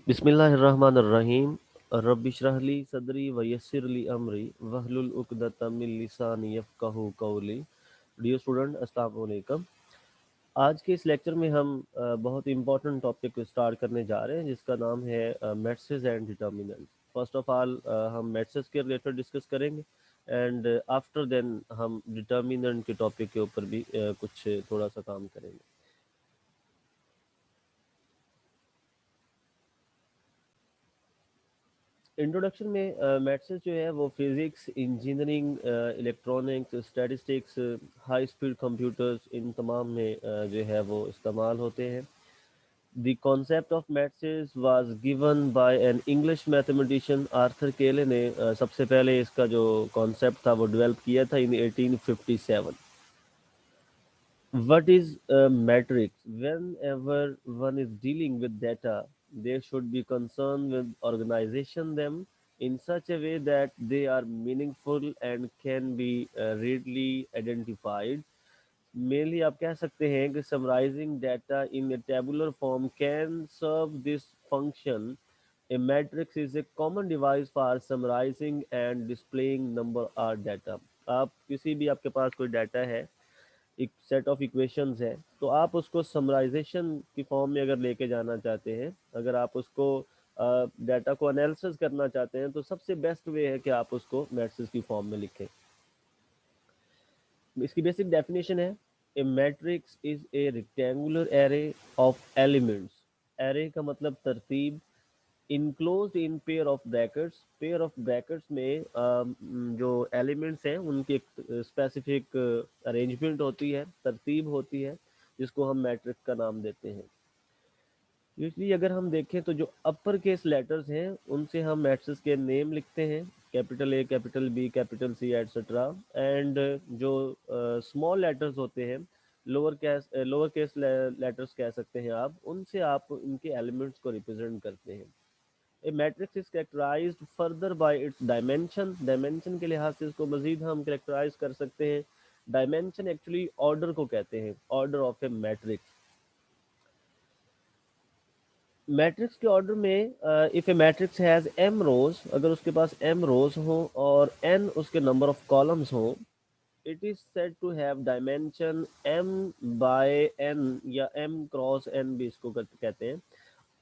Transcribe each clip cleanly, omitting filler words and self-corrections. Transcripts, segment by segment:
बिस्मिल्लाहिर्रहमानिर्रहीम। रब्बिश्रह ली सदरी वयस्सिर ली अमरी वहलुल उक़दतम मिन लिसानी यफ़क़हू क़ौली। डियर स्टूडेंट, अस्सलाम वालेकुम। आज के इस लेक्चर में हम बहुत इंपॉर्टेंट टॉपिक स्टार्ट करने जा रहे हैं जिसका नाम है matrices and determinant. First of all हम मैट्रिसेस के रिलेटेड डिस्कस करेंगे एंड आफ्टर देन हम डिटर्मिनेंट के टॉपिक के ऊपर भी कुछ थोड़ा सा काम करेंगे। इंट्रोडक्शन में मैथ्स जो है वो physics, engineering, electronics, statistics, high speed computers, इन तमाम में जो है वो इस्तेमाल होते हैं। The concept of maths was given by an English mathematician Arthur Cayley ने सबसे पहले इसका जो कॉन्सेप्ट था वो डेवलप किया था इन 1857। What is a matrix? Whenever one is dealing with data, they should be concerned with organization them in such a way that they are meaningful and can be readily identified. Mainly आप कह सकते हैं कि summarizing data in a tabular form can serve this function. A matrix is a common device for summarizing and displaying number or data. आप किसी भी आपके पास कोई डाटा है, एक सेट ऑफ इक्वेशंस है, तो आप उसको समराइजेशन की फॉर्म में अगर लेके जाना चाहते हैं, अगर आप उसको डाटा को एनालिसिस करना चाहते हैं, तो सबसे बेस्ट वे है कि आप उसको मैट्रिक्स की फॉर्म में लिखें। इसकी बेसिक डेफिनेशन है, a matrix is a rectangular array of elements. Array का मतलब तरतीब, enclosed in pair of brackets. Pair of brackets में जो एलिमेंट्स हैं उनकी एक स्पेसिफिक अरेंजमेंट होती है, तरतीब होती है, जिसको हम मैट्रिक्स का नाम देते हैं। यूजली अगर हम देखें तो जो अपर केस लेटर्स हैं उनसे हम मैट्रिक्स के नेम लिखते हैं, capital A, capital B, capital C etcetera. And जो स्मॉल लेटर्स होते हैं, लोअर केस लेटर्स कह सकते हैं आप, उनसे आप उनके एलिमेंट्स को रिप्रेजेंट करते हैं। A matrix is characterised further by its dimension. Dimension के लिहाज से इसको मजीद हम कैरेक्टराइज कर सकते हैं। डायमेंशन एक्चुअली ऑर्डर को कहते हैं, order of a matrix. Matrix के ऑर्डर में if a matrix has M rows, अगर उसके पास एम रोज हो और एन उसके नंबर ऑफ कॉलम्स हो, it is said to have dimension M by N या एम क्रॉस एन भी इसको कहते हैं।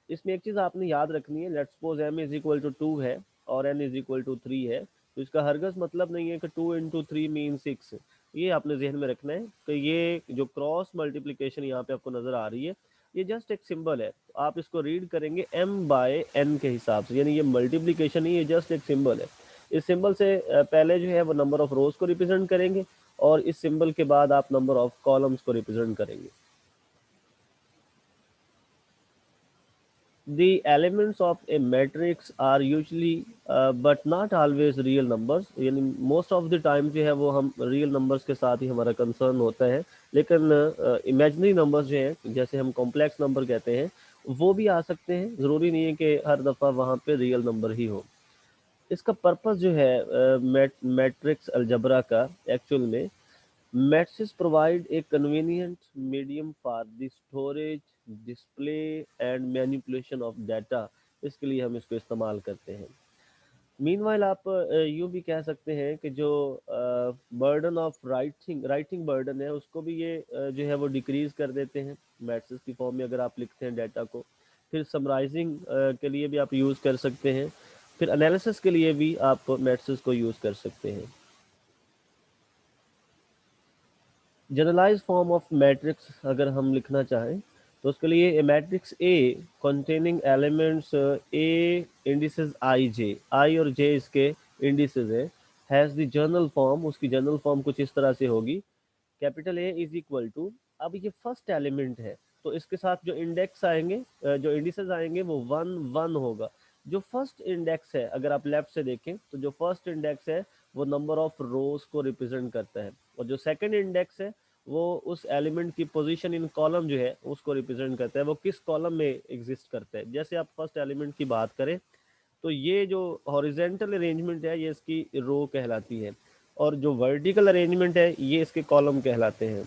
इसमें एक चीज़ आपने याद रखनी है, let's suppose m is equal to 2 है और n इज इक्वल टू 3 है, तो इसका हरगज मतलब नहीं है कि 2 इंटू 3 मीन 6। ये आपने जहन में रखना है कि ये जो क्रॉस मल्टीप्लिकेशन यहाँ पे आपको नज़र आ रही है, ये जस्ट एक सिंबल है। तो आप इसको रीड करेंगे m बाय n के हिसाब से, यानी ये मल्टीप्लिकेशन नहीं, ये जस्ट एक सिंबल है। इस सिंबल से पहले जो है वो नंबर ऑफ रोज को रिप्रेजेंट करेंगे और इस सिंबल के बाद आप नंबर ऑफ कॉलम्स को रिप्रेजेंट करेंगे। The elements of a matrix are usually but not always real numbers, यानी most of the time जो है वो हम real numbers के साथ ही हमारा concern होता है, लेकिन imaginary numbers जो हैं, जैसे हम complex number कहते हैं, वो भी आ सकते हैं। ज़रूरी नहीं है कि हर दफ़ा वहाँ पे real number ही हो। इसका पर्पस जो है मैट्रिक्स अलजबरा का, एक्चुअल में Matrices provide a convenient medium for the storage, display and manipulation of data। इसके लिए हम इसको इस्तेमाल करते हैं। मीनवाइल आप यूँ भी कह सकते हैं कि जो बर्डन ऑफ राइटिंग बर्डन है, उसको भी ये जो है वो डिक्रीज कर देते हैं मैट्रिक्स की फॉर्म में अगर आप लिखते हैं डाटा को। फिर समराइजिंग के लिए भी आप यूज़ कर सकते हैं, फिर एनालिसिस के लिए भी आप मैट्रिक्स को यूज़ कर सकते हैं। जनरलाइज फॉर्म ऑफ मैट्रिक्स अगर हम लिखना चाहें तो उसके लिए a matrix A containing elements A indices I और जे इसके इंडिसेस है, हैज़ द जनरल फॉर्म। उसकी जनरल फॉर्म कुछ इस तरह से होगी, capital A is equal to, अब ये फर्स्ट एलिमेंट है तो इसके साथ जो इंडेक्स आएंगे, जो इंडिसेस आएंगे वो 1 1 होगा। जो फर्स्ट इंडेक्स है, अगर आप लेफ्ट से देखें तो जो फर्स्ट इंडेक्स है वो नंबर ऑफ रोज को रिप्रेजेंट करता है, और जो सेकंड इंडेक्स है वो उस एलिमेंट की पोजीशन इन कॉलम जो है उसको रिप्रेजेंट करता है, वो किस कॉलम में एग्जिस्ट करता है। जैसे आप फर्स्ट एलिमेंट की बात करें तो ये जो हॉरिजेंटल अरेंजमेंट है ये इसकी रो कहलाती है, और जो वर्टिकल अरेंजमेंट है ये इसके कॉलम कहलाते हैं।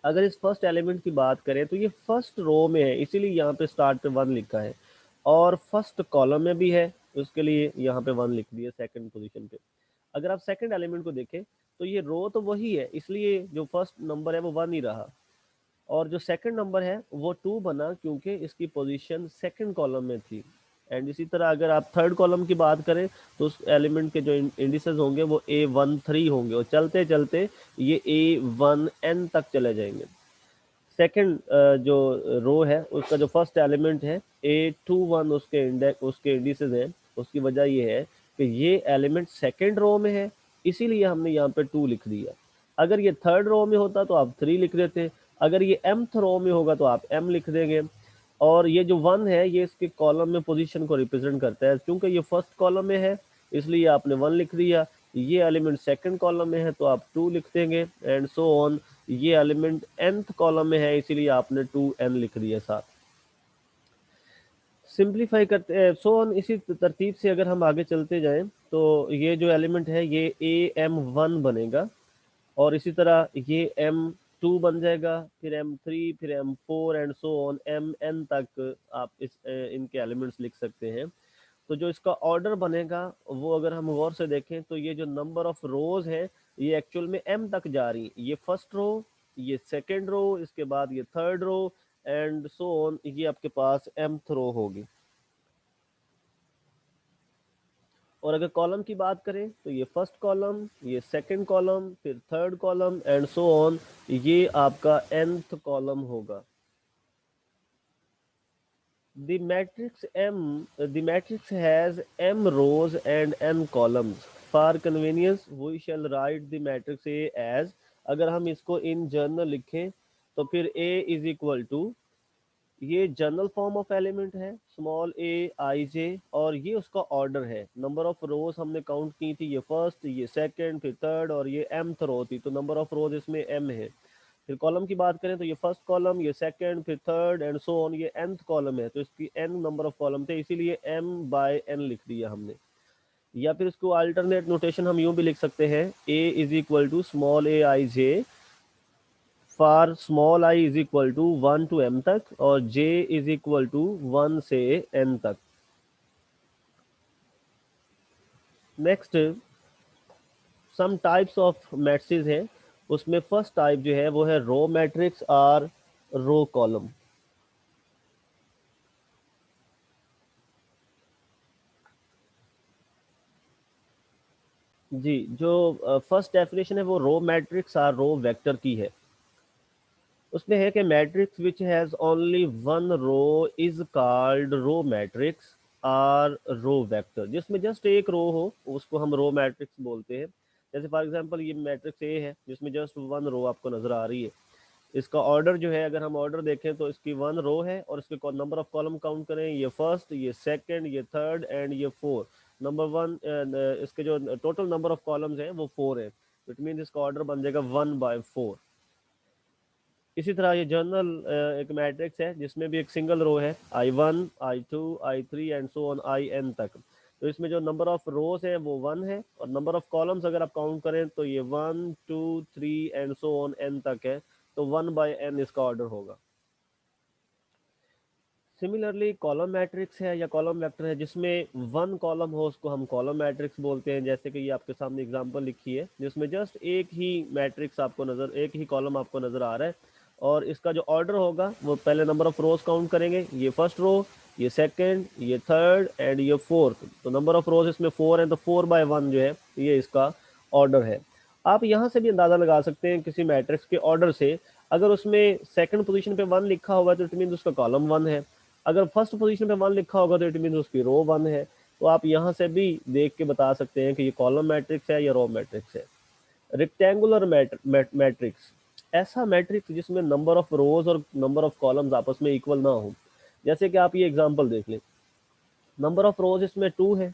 अगर इस फर्स्ट एलिमेंट की बात करें तो ये फर्स्ट रो में है, इसीलिए यहाँ पे स्टार्ट पे 1 लिखा है। और फर्स्ट कॉलम में भी है, उसके लिए यहाँ पे 1 लिख दिया सेकंड पोजीशन पे। अगर आप सेकंड एलिमेंट को देखें तो ये रो तो वही है, इसलिए जो फर्स्ट नंबर है वो 1 ही रहा, और जो सेकंड नंबर है वो 2 बना क्योंकि इसकी पोजीशन सेकंड कॉलम में थी। एंड इसी तरह अगर आप थर्ड कॉलम की बात करें तो उस एलिमेंट के जो इंडिसेस होंगे वो A13 होंगे, और चलते चलते ये A1n तक चले जाएंगे। सेकंड जो रो है उसका जो फर्स्ट एलिमेंट है A21 उसके इंडेक्स उसके इंडिसेस हैं। उसकी वजह ये है कि ये एलिमेंट सेकंड रो में है, इसीलिए हमने यहाँ पे 2 लिख दिया। अगर ये थर्ड रो में होता तो आप 3 लिख देते, अगर ये mth रो में होगा तो आप m लिख देंगे। और ये जो 1 है ये इसके कॉलम में पोजीशन को रिप्रेजेंट करता है, क्योंकि ये फर्स्ट कॉलम में है इसलिए आपने 1 लिख दिया। ये एलिमेंट सेकंड कॉलम में है तो आप 2 लिख देंगे, एंड सो ऑन। ये एलिमेंट nth कॉलम में है इसीलिए आपने 2n लिख दिया साथ। सिंप्लीफाई करते हैं सो ऑन। इसी तरतीब से अगर हम आगे चलते जाएं तो ये जो एलिमेंट है ये am1 बनेगा, और इसी तरह ये m2 बन जाएगा, फिर m3, फिर m4 and so on mn तक आप इनके एलिमेंट्स लिख सकते हैं। तो जो इसका ऑर्डर बनेगा वो अगर हम गौर से देखें तो ये जो नंबर ऑफ रोज है ये एक्चुअल में m तक जा रही है। ये फर्स्ट रो, ये सेकंड रो, इसके बाद ये third row and so on, ये आपके पास mth रो होगी। और अगर कॉलम की बात करें तो ये फर्स्ट कॉलम, ये सेकंड कॉलम, फिर third column and so on, ये आपका nth कॉलम होगा। The matrix has m rows and n columns. For convenience, we shall write the matrix A as, अगर हम इसको इन जनरल लिखें तो फिर A इज इक्वल टू, ये जनरल फॉर्म ऑफ एलिमेंट है स्मॉल a i j, और ये उसका ऑर्डर है। नंबर ऑफ रोज हमने काउंट की थी, ये फर्स्ट, ये सेकंड, फिर थर्ड, और ये mth रो थी, तो नंबर ऑफ रोज इसमें m है। फिर कॉलम की बात करें तो ये फर्स्ट कॉलम, ये सेकंड, फिर थर्ड एंड सो ऑन, ये nth कॉलम है तो इसकी n नंबर ऑफ कॉलम थे, इसीलिए m बाय n लिख दिया हमने। या फिर इसको अल्टरनेट नोटेशन हम यूं भी लिख सकते हैं, a is equal to small a i j, for small i is equal to 1 to m तक, और j इज इक्वल टू 1 से n तक। Next some types of matrices हैं, उसमें फर्स्ट टाइप जो है वो है रो मैट्रिक्स और रो कॉलम। जी, जो फर्स्ट डेफिनेशन है वो रो मैट्रिक्स और रो वेक्टर की है। उसमें है कि matrix which has only one row is called row matrix और रो वेक्टर। जिसमें जस्ट एक रो हो उसको हम रो मैट्रिक्स बोलते हैं। जैसे फॉर एग्जांपल ये मैट्रिक्स ए है जिसमें जस्ट वन रो आपको नजर आ रही है। इसका ऑर्डर जो है अगर हम ऑर्डर देखें तो इसकी 1 रो है, और इसके नंबर ऑफ कॉलम काउंट करें, ये फर्स्ट, ये सेकंड, ये थर्ड एंड ये 4। नंबर 1, इसके जो टोटल नंबर ऑफ कॉलम्स हैं वो 4 है, इट मीन इसका ऑर्डर बन जाएगा 1/4। इसी तरह ये जनरल एक मैट्रिक्स है जिसमें भी एक सिंगल रो है, I1, I2, I3 and so on In तक। तो इसमें जो नंबर ऑफ रोज है वो 1 है, और नंबर ऑफ कॉलम्स अगर आप काउंट करें तो ये 1 2 3 एंड सो ऑन n तक है, तो 1/n इसका ऑर्डर होगा। सिमिलरली कॉलम मैट्रिक्स है या कॉलम वेक्टर है जिसमें वन कॉलम हो उसको हम कॉलम मैट्रिक्स बोलते हैं। जैसे कि ये आपके सामने एग्जांपल लिखी है जिसमें जस्ट एक ही मैट्रिक्स आपको नजर, एक ही कॉलम आपको नजर आ रहा है, और इसका जो ऑर्डर होगा वो पहले नंबर ऑफ रोज काउंट करेंगे, ये फर्स्ट रो, ये सेकंड, ये थर्ड एंड ये फोर्थ। तो नंबर ऑफ रोज इसमें 4 है तो 4/1 जो है ये इसका ऑर्डर है। आप यहाँ से भी अंदाजा लगा सकते हैं किसी मैट्रिक्स के ऑर्डर से। अगर उसमें सेकंड पोजीशन पे 1 लिखा हुआ है तो इट मीन उसका कॉलम 1 है, अगर फर्स्ट पोजीशन पे 1 लिखा होगा तो इट मीन उसकी रो 1 है। तो आप यहाँ से भी देख के बता सकते हैं कि ये कॉलम मैट्रिक्स है या रो मैट्रिक्स है। रेक्टेंगुलर मैट्रिक्स, ऐसा मैट्रिक्स जिसमें नंबर ऑफ रोज और नंबर ऑफ कॉलम्स आपस में इक्वल ना हो। जैसे कि आप ये एग्जांपल देख लें, नंबर ऑफ रोज इसमें 2 है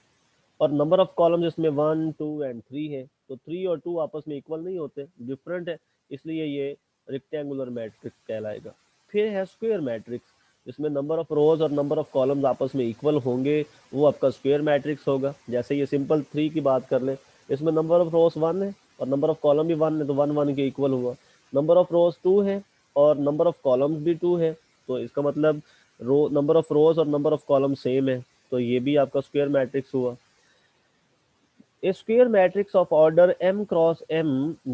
और नंबर ऑफ कॉलम्स इसमें 1 2 एंड 3 है, तो 3 और 2 आपस में इक्वल नहीं होते, डिफरेंट है, इसलिए ये रेक्टेंगुलर मैट्रिक्स कहलाएगा। फिर है स्क्वायर मैट्रिक्स, जिसमें नंबर ऑफ रोज और नंबर ऑफ कॉलम्स आपस में इक्वल होंगे, वो आपका स्क्वायर मैट्रिक्स होगा। जैसे ये सिंपल 3 की बात कर लें, इसमें नंबर ऑफ रोज 1 है और नंबर ऑफ कॉलम भी 1 है, तो 1 1 के इक्वल हुआ। नंबर ऑफ रोज 2 है और नंबर ऑफ कॉलम्स भी 2 है, तो इसका मतलब रो नंबर ऑफ रोज और नंबर ऑफ कॉलम सेम है, तो ये भी आपका स्क्वायर मैट्रिक्स हुआ। A square matrix of order m cross m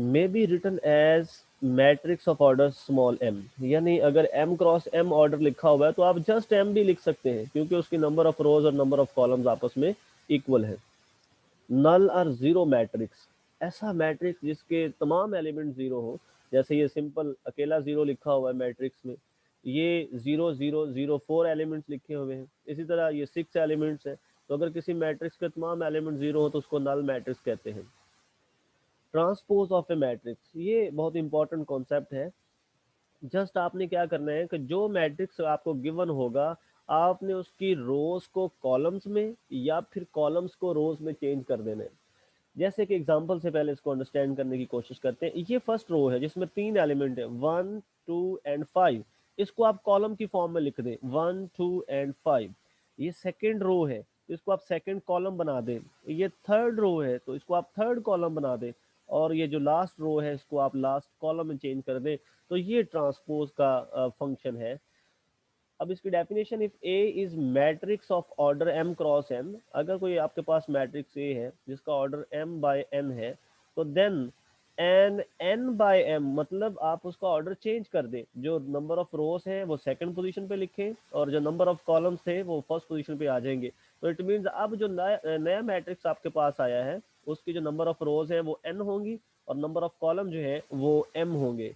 may be written as matrix of order small m। यानी अगर m क्रॉस m ऑर्डर लिखा हुआ है तो आप जस्ट m भी लिख सकते हैं, क्योंकि उसकी नंबर ऑफ रोज और नंबर ऑफ कॉलम्स आपस में इक्वल है। नल और जीरो मैट्रिक्स, ऐसा मैट्रिक्स जिसके तमाम एलिमेंट जीरो हो, जैसे ये सिंपल अकेला जीरो लिखा हुआ है मैट्रिक्स में, ये 0 0 0 4 एलिमेंट्स लिखे हुए हैं, इसी तरह ये 6 एलिमेंट्स है। तो अगर किसी मैट्रिक्स के तमाम एलिमेंट जीरो हो तो उसको नल मैट्रिक्स कहते हैं। ट्रांसपोज ऑफ ए मैट्रिक्स, ये बहुत इंपॉर्टेंट कॉन्सेप्ट है। जस्ट आपने क्या करना है कि जो मैट्रिक्स आपको गिवन होगा, आपने उसकी रोज को कॉलम्स में या फिर कॉलम्स को रोज में चेंज कर देना है। जैसे कि एग्जांपल से पहले इसको अंडरस्टैंड करने की कोशिश करते हैं। ये फर्स्ट रो है जिसमें 3 एलिमेंट है 1 2 एंड 5, इसको आप कॉलम की फॉर्म में लिख दें 1 2 एंड 5। ये सेकंड रो है तो इसको आप सेकंड कॉलम बना दें। ये थर्ड रो है तो इसको आप थर्ड कॉलम बना दें, और ये जो लास्ट रो है इसको आप लास्ट कॉलम में चेंज कर दें। तो ये ट्रांसपोज का फंक्शन है। अब इसकी definition, if A is matrix of order m cross n, अगर कोई आपके पास मैट्रिक्स ए है जिसका ऑर्डर m बाय n है, तो देन n बाय m मतलब आप उसका ऑर्डर चेंज कर दें। जो नंबर ऑफ रोज हैं वो सेकंड पोजीशन पे लिखें और जो नंबर ऑफ कॉलम्स थे वो फर्स्ट पोजीशन पे आ जाएंगे। तो इट मींस अब जो नया मैट्रिक्स आपके पास आया है उसकी जो नंबर ऑफ रोज है वो n होंगी और नंबर ऑफ कॉलम जो है वो m होंगे।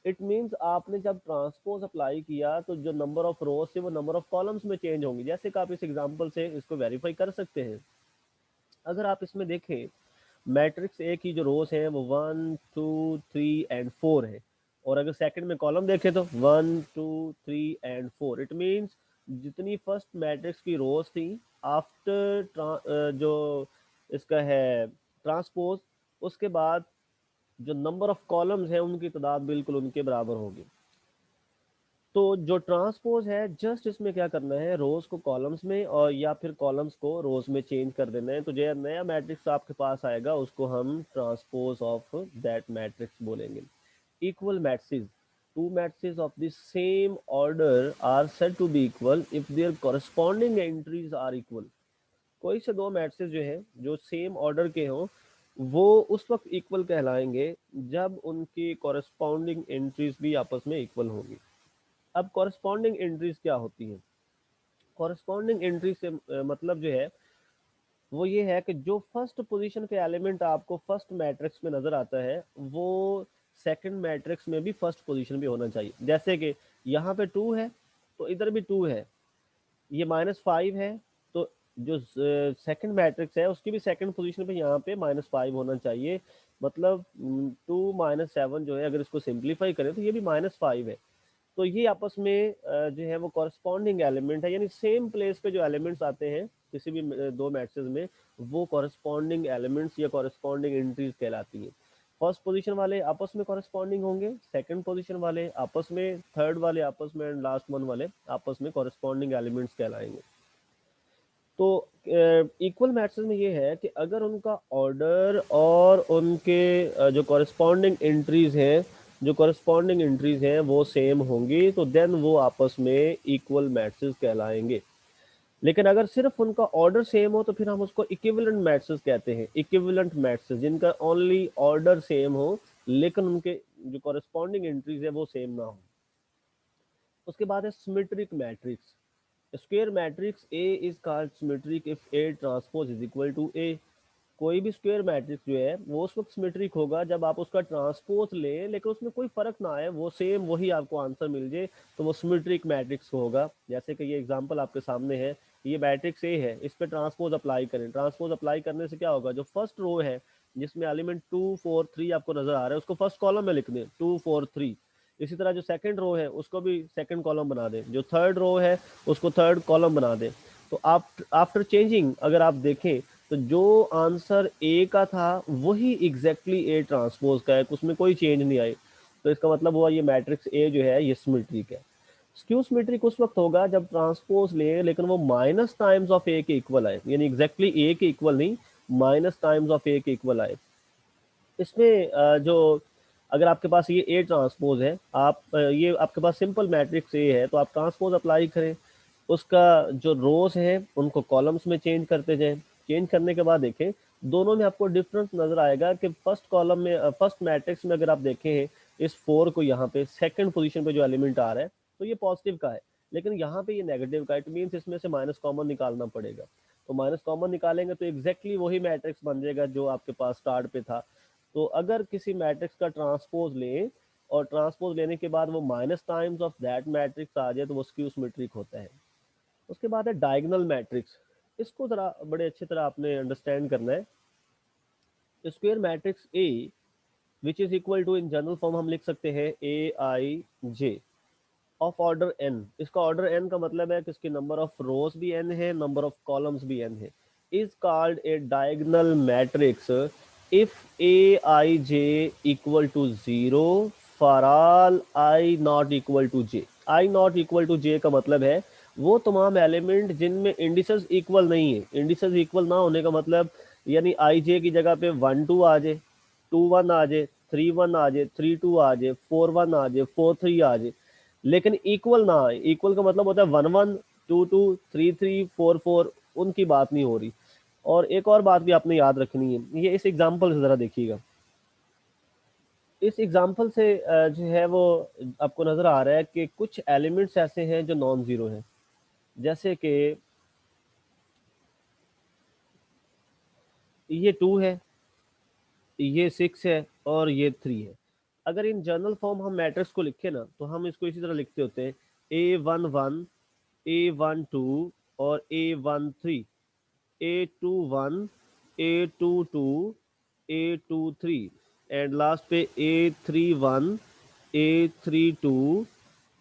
इट मीन्स आपने जब ट्रांसपोज अप्लाई किया तो जो नंबर ऑफ रोज से वो नंबर ऑफ कॉलम्स में चेंज होंगी। जैसे कि आप इस एग्जांपल से इसको वेरीफाई कर सकते हैं। अगर आप इसमें देखें, मैट्रिक्स ए की जो रोज है वो 1 2 3 एंड 4 है, और अगर सेकंड में कॉलम देखें तो 1 2 3 एंड 4। इट मीन्स जितनी फर्स्ट मैट्रिक्स की रोज थी आफ्टर जो इसका है ट्रांसपोज, उसके बाद जो नंबर ऑफ कॉलम्स है उनकी तादाद बिल्कुल उनके बराबर होगी। तो जो ट्रांसपोज है जस्ट इसमें क्या करना है, रोज को कॉलम्स में और या फिर कॉलम्स को रोज में चेंज कर देना है। तो जो नया मैट्रिक्स आपके पास आएगा उसको हम ट्रांसपोज ऑफ दैट मैट्रिक्स बोलेंगे। Equal matrix, two matrix of the same order are said to be equal if their corresponding entries are equal. कोई से दो मैट्रिक्स जो है जो सेम ऑर्डर के हों वो उस वक्त इक्वल कहलाएंगे जब उनकी कॉरेस्पॉन्डिंग एंट्रीज भी आपस में इक्वल होंगी। अब कॉरेस्पॉन्डिंग एंट्रीज क्या होती है? कॉरेस्पॉन्डिंग एंट्री से मतलब जो है वो ये है कि जो फर्स्ट पोजीशन पे एलिमेंट आपको फर्स्ट मैट्रिक्स में नजर आता है वो सेकंड मैट्रिक्स में भी फर्स्ट पोजीशन पे होना चाहिए। जैसे कि यहाँ पे 2 है तो इधर भी 2 है, ये -5 है तो जो सेकंड मैट्रिक्स है उसकी भी सेकंड पोजीशन पे यहाँ पे -5 होना चाहिए। मतलब 2 - 7 जो है, अगर इसको सिंप्लीफाई करें तो ये भी -5 है। तो ये आपस में जो है वो कॉरेस्पॉन्डिंग एलिमेंट है, यानी सेम प्लेस पे जो एलिमेंट्स आते हैं किसी भी दो मैट्रिक्स में वो कॉरेस्पॉन्डिंग एलिमेंट्स या कॉरेस्पॉन्डिंग एंट्रीज कहलाती हैं। फर्स्ट पोजीशन वाले आपस में कॉरेस्पॉन्डिंग होंगे, सेकंड पोजीशन वाले आपस में, थर्ड वाले आपस में एंड लास्ट वन वाले आपस में कॉरेस्पॉन्डिंग एलिमेंट्स कहलाएंगे। तो इक्वल मैट्रिक्स में ये है कि अगर उनका ऑर्डर और उनके जो कॉरेस्पॉन्डिंग एंट्रीज हैं वो सेम होंगी तो देन वो आपस में इक्वल मैट्रिक्स कहलाएंगे। लेकिन अगर सिर्फ उनका ऑर्डर सेम हो तो फिर हम उसको इक्विवेलेंट मैट्रिक्स कहते हैं। इक्विवेलेंट मैट्रिक्स जिनका ओनली ऑर्डर सेम हो लेकिन उनके जो कॉरेस्पॉन्डिंग एंट्रीज है वो सेम ना हो। उसके बाद है symmetric matrix. Square matrix A is called symmetric if A transpose is equal to A. कोई भी स्क्वायर मैट्रिक्स जो है वो उस वक्त सिमेट्रिक होगा जब आप उसका ट्रांसपोज लें लेकिन उसमें कोई फर्क ना आए, वो सेम वही आपको आंसर मिल जाए, तो वो सिमेट्रिक मैट्रिक्स होगा। जैसे कि ये एग्जांपल आपके सामने है, ये मैट्रिक्स ए है, इस पर ट्रांसपोज अप्लाई करें। ट्रांसपोज अप्लाई करने से क्या होगा, जो फर्स्ट रो है जिसमें एलिमेंट 2 4 3 आपको नजर आ रहा है उसको फर्स्ट कॉलम में लिख दें 2 4 3। इसी तरह जो सेकंड रो है उसको भी सेकंड कॉलम बना दें, जो थर्ड रो है उसको थर्ड कॉलम बना दें। तो आप आफ्टर चेंजिंग अगर आप देखें तो जो आंसर ए का था वही एग्जैक्टली ए ट्रांसपोज का है, उसमें कोई चेंज नहीं आई। तो इसका मतलब हुआ ये मैट्रिक्स ए जो है ये सिमेट्रिक है। स्क्यू सिमेट्रिक उस वक्त होगा जब ट्रांसपोज ले लेकिन वो माइनस टाइम्स ऑफ ए के इक्वल आए, यानी एग्जैक्टली ए के इक्वल नहीं, माइनस टाइम्स ऑफ ए के इक्वल आए। इसमें जो अगर आपके पास ये ए ट्रांसपोज है, आप ये आपके पास सिंपल मैट्रिक्स ए है तो आप ट्रांसपोज अप्लाई करें उसका जो रोज है उनको कॉलम्स में चेंज करते जाएं। चेंज करने के बाद देखें दोनों में आपको डिफरेंस नजर आएगा कि फर्स्ट कॉलम में, फर्स्ट मैट्रिक्स में अगर आप देखें इस 4 को, यहाँ पे सेकंड पोजीशन पे जो एलिमेंट आ रहा है तो ये पॉजिटिव का है, लेकिन यहाँ पे ये नेगेटिव का है। इट मीन्स इसमें से माइनस कॉमन निकालना पड़ेगा। तो माइनस कॉमन निकालेंगे तो एग्जैक्टली वही मैट्रिक्स बन जाएगा जो आपके पास स्टार्ट पे था। तो अगर किसी मैट्रिक्स का ट्रांसपोज लें और ट्रांसपोज लेने के बाद वो minus times of that matrix आ जाए तो वो स्क्यू सिमेट्रिक होता है। उसके बाद है डायगोनल मैट्रिक्स। इसको जरा बड़े अच्छी तरह आपने अंडरस्टैंड करना है। Square matrix A which is equal to, in general form हम लिख सकते हैं A I J of order N. इसका ऑर्डर एन का मतलब है कि इसकी नंबर ऑफ रोज भी एन है, नंबर ऑफ कॉलम्स भी एन है। Is called a diagonal matrix if A I J equal to zero for all I not equal to J. I not equal to J का मतलब है वो तमाम element जिनमें इंडिसेस इक्वल नहीं है। इंडिसेस इक्वल ना होने का मतलब यानी आई जे की जगह पे 1 2 आ जाए, 2 1 आ जाए, 3 1 आ जाए, 3 2 आ जाए, 4 1 आ जाए, 4 3 आ जाए, लेकिन इक्वल ना आए। इक्वल का मतलब होता है 1 1 2 2 3 3 4 4, उनकी बात नहीं हो रही। और एक और बात भी आपने याद रखनी है, ये इस एग्जांपल से जरा देखिएगा। इस एग्जांपल से जो है वो आपको नजर आ रहा है कि कुछ एलिमेंट्स ऐसे हैं जो नॉन जीरो हैं, जैसे कि ये 2 है, ये 6 है और ये 3 है। अगर इन जनरल फॉर्म हम मैट्रिक्स को लिखे ना तो हम इसको इसी तरह लिखते होते हैं A11, A12 और A13, A21, A22, A23 and last पे A31, A32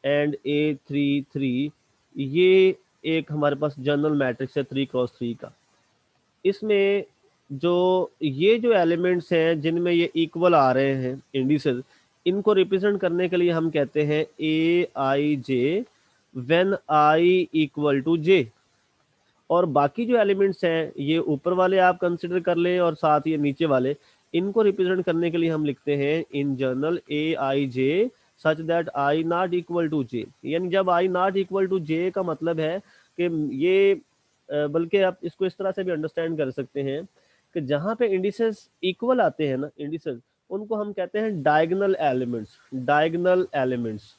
एंड A33। ये एक हमारे पास जनरल मैट्रिक्स है 3 क्रॉस 3 का। इसमें जो ये जो एलिमेंट्स हैं जिनमें ये इक्वल आ रहे हैं इंडिसेस, इनको रिप्रेजेंट करने के लिए हम कहते हैं A I J when I equal to जे। और बाकी जो एलिमेंट्स हैं ये ऊपर वाले आप कंसिडर कर लें और साथ ये नीचे वाले, इनको रिप्रेजेंट करने के लिए हम लिखते हैं in general A I J such that I not equal to J. यानी जब I not equal to J का मतलब है कि ये बल्कि आप इसको इस तरह से भी अंडरस्टैंड कर सकते हैं कि जहां पे इंडिसेस इक्वल आते हैं ना, इंडिसेस, उनको हम कहते हैं diagonal elements. Diagonal elements,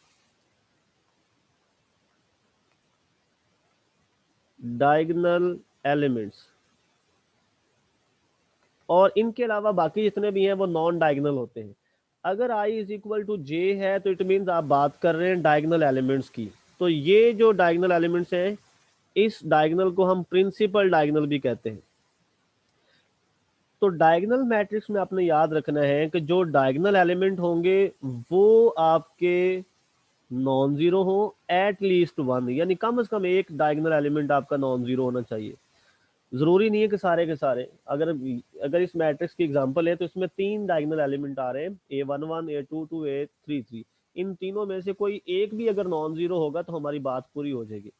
diagonal elements. और इनके अलावा बाकी जितने भी हैं वो नॉन डायगोनल होते हैं। अगर i इज इक्वल टू जे है तो इट मीन्स आप बात कर रहे हैं डायगोनल एलिमेंट्स की। तो ये जो डायगोनल एलिमेंट्स हैं इस डायगोनल को हम प्रिंसिपल डायगोनल भी कहते हैं। तो डायगोनल मैट्रिक्स में आपने याद रखना है कि जो डायगोनल एलिमेंट होंगे वो आपके नॉन जीरो हो, एट लीस्ट वन, यानी कम से कम एक डायगोनल एलिमेंट आपका नॉन जीरो होना चाहिए। जरूरी नहीं है कि सारे के सारे। अगर अगर इस मैट्रिक्स की एग्जांपल है तो इसमें 3 डायगोनल एलिमेंट आ रहे हैं, A11, A22, A33। इन तीनों में से कोई एक भी अगर नॉन जीरो होगा तो हमारी बात पूरी हो जाएगी।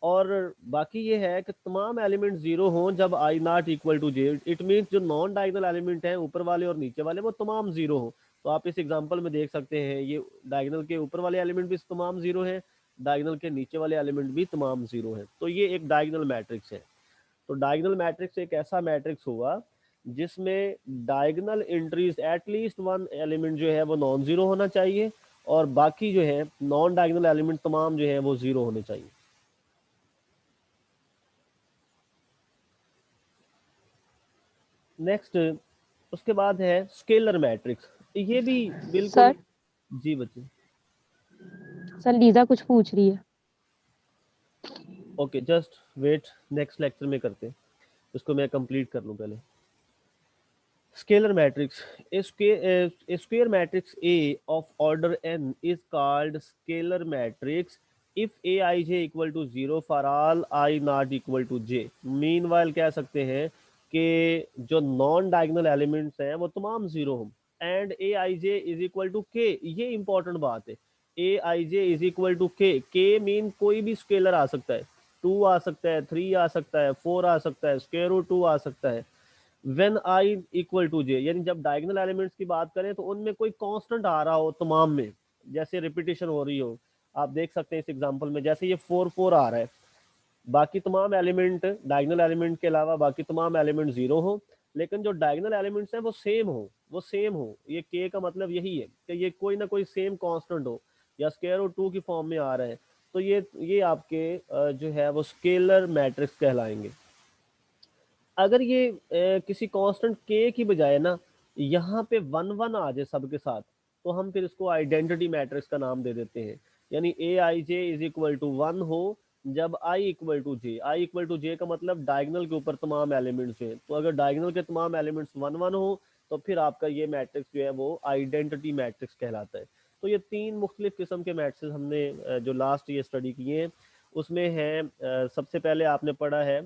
और बाकी ये है कि तमाम एलिमेंट जीरो हों जब I not equal to J. It means जो नॉन डायगोनल एलिमेंट हैं ऊपर वाले और नीचे वाले वो तमाम जीरो हों। तो आप इस एग्जांपल में देख सकते हैं ये डायगोनल के ऊपर वाले एलिमेंट भी तमाम जीरो हैं, डायगोनल के नीचे वाले एलिमेंट भी तमाम जीरो हैं। तो ये एक डायगोनल मैट्रिक्स है। तो डायगोनल मैट्रिक्स एक ऐसा मैट्रिक्स होगा जिसमें diagonal entries at least one element जो है वो नॉन जीरो होना चाहिए और बाकी जो है नॉन डायगोनल एलिमेंट तमाम जो है वो जीरो होने चाहिए। नेक्स्ट उसके बाद है स्केलर मैट्रिक्स। ये भी बिल्कुल। सर जी बच्चे। सर लीजा कुछ पूछ रही है। Okay just wait, next lecture में करते हैं, इसको मैं कंप्लीट कर लूँ पहले। Scalar matrix. A square matrix A of order n is called scalar matrix if aij equal to 0 for all I not equal to j। Meanwhile कह सकते हैं कि जो नॉन डायगोनल एलिमेंट्स हैं वो तमाम जीरो हों and A I J is equal to K. ये इंपॉर्टेंट बात है, A I J is equal to K mean कोई भी स्केलर आ सकता है, 2 आ सकता है, 3 आ सकता है, 4 आ सकता है, स्क्वायर रूट 2 आ सकता है। When I equal to J, यानी जब डायगोनल एलिमेंट्स की बात करें तो उनमें कोई कांस्टेंट आ रहा हो तमाम में, जैसे रिपीटेशन हो रही हो। आप देख सकते हैं इस एग्जांपल में जैसे ये 4 4 आ रहा है, बाकी तमाम एलिमेंट, डायगोनल एलिमेंट के अलावा बाकी तमाम एलिमेंट जीरो हो, लेकिन जो डायगोनल एलिमेंट्स हैं वो सेम हो। ये के का मतलब यही है कि ये कोई ना कोई सेम कांस्टेंट हो या स्क्वायर रूट 2 की फॉर्म में आ रहे हैं, तो ये आपके जो है वो स्केलर मैट्रिक्स कहलाएंगे। अगर ये किसी कांस्टेंट के की बजाय ना यहाँ पे वन वन आ जाए सबके साथ, तो हम फिर इसको आइडेंटिटी मैट्रिक्स का नाम दे देते हैं। यानी A I J is equal to one हो जब I equal to J. I equal to J का मतलब डायगोनल के ऊपर तमाम एलिमेंट्स हैं, तो अगर डायगोनल के तमाम एलिमेंट्स वन वन हो तो फिर आपका ये मैट्रिक्स जो है वो आइडेंटिटी मैट्रिक्स कहलाता है। तो ये तीन मुख्तलिफ किस्म के मैट्रिक्स हमने जो लास्ट ये स्टडी किए हैं उसमें है, सबसे पहले आपने पढ़ा है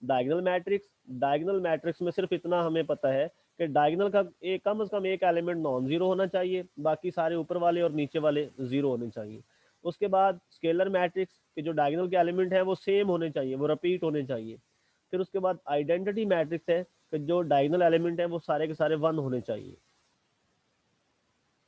डायगोनल मैट्रिक्स। डायगोनल मैट्रिक्स में सिर्फ इतना हमें पता है कि डायगोनल का एक कम से कम एक एलिमेंट नॉन जीरो होना चाहिए, बाकी सारे ऊपर वाले और नीचे वाले जीरो होने चाहिए। उसके बाद स्केलर मैट्रिक्स के जो डायगोनल के एलिमेंट हैं वो सेम होने चाहिए, वो रिपीट होने चाहिए। फिर उसके बाद आइडेंटिटी मैट्रिक्स है कि जो डायगोनल एलिमेंट है वो सारे के सारे वन होने चाहिए।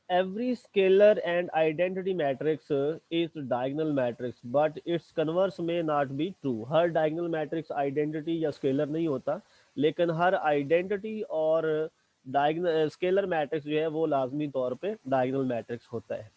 Every scalar and identity matrix is diagonal matrix, but its converse may not be true. Her diagonal matrix identity या scalar नहीं होता, लेकिन हर identity और diagonal scalar matrix जो है वो लाजमी तौर पे diagonal matrix होता है।